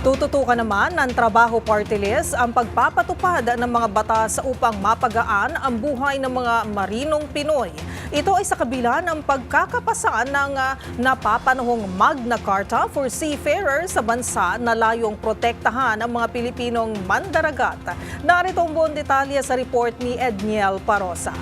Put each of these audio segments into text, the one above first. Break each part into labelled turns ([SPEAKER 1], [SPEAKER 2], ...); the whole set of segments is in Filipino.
[SPEAKER 1] Tututukan naman ng Trabaho Party List ang pagpapatupad ng mga batas upang mapagaan ang buhay ng mga marinong Pinoy. Ito ay sa kabila ng pagkakapasa ng napapanahong Magna Carta for Seafarers sa bansa na layong protektahan ang mga Pilipinong mandaragat. Narito ang buong detalye sa report ni Edniel Parosa.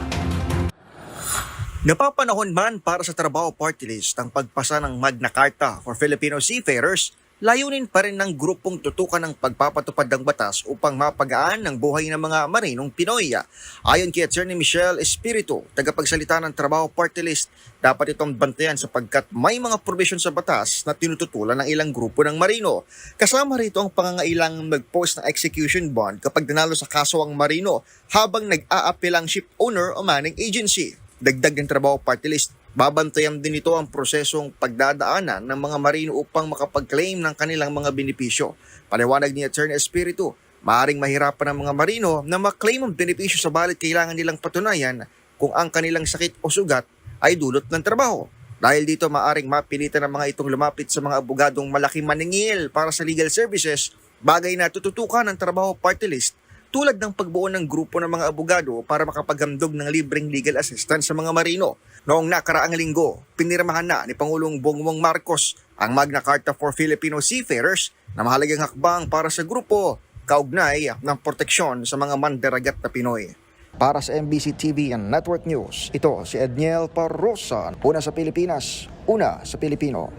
[SPEAKER 2] Napapanahon man para sa Trabaho Party List ang pagpasa ng Magna Carta for Filipino Seafarers, layunin pa rin ng grupong tutukan ng pagpapatupad ng batas upang mapagaan ang buhay ng mga marinong Pinoy. Ayon kay Attorney Michelle Espiritu, tagapagsalita ng Trabaho Party List, dapat itong bantayan sapagkat may mga provision sa batas na tinututulan ng ilang grupo ng marino. Kasama rito ang pangangailangang mag-post ng execution bond kapag nanalo sa kaso ang marino habang nag-a-appeal ang ship owner o manning agency. Dagdag ng Trabaho Party List, babantayan din ito ang prosesong pagdadaanan ng mga marino upang makapag-claim ng kanilang mga benepisyo. Paliwanag ni Attorney Espiritu, maaaring mahirapan ang mga marino na maklaim ang benepisyo sabalit kailangan nilang patunayan kung ang kanilang sakit o sugat ay dulot ng trabaho. Dahil dito maaaring mapilitan ng mga itong lumapit sa mga abogadong malaki maningil para sa legal services, bagay na tututukan ng Trabaho Party List tulad ng pagbuo ng grupo ng mga abogado para makapaghandog ng libreng legal assistance sa mga marino. Noong nakaraang linggo, pinirmahan na ni Pangulong Bongbong Marcos ang Magna Carta for Filipino Seafarers na mahalagang hakbang para sa grupo kaugnay ng proteksyon sa mga mandaragat na Pinoy. Para sa MBC TV and Network News, ito si Edniel Parosa. Una sa Pilipinas, una sa Pilipino.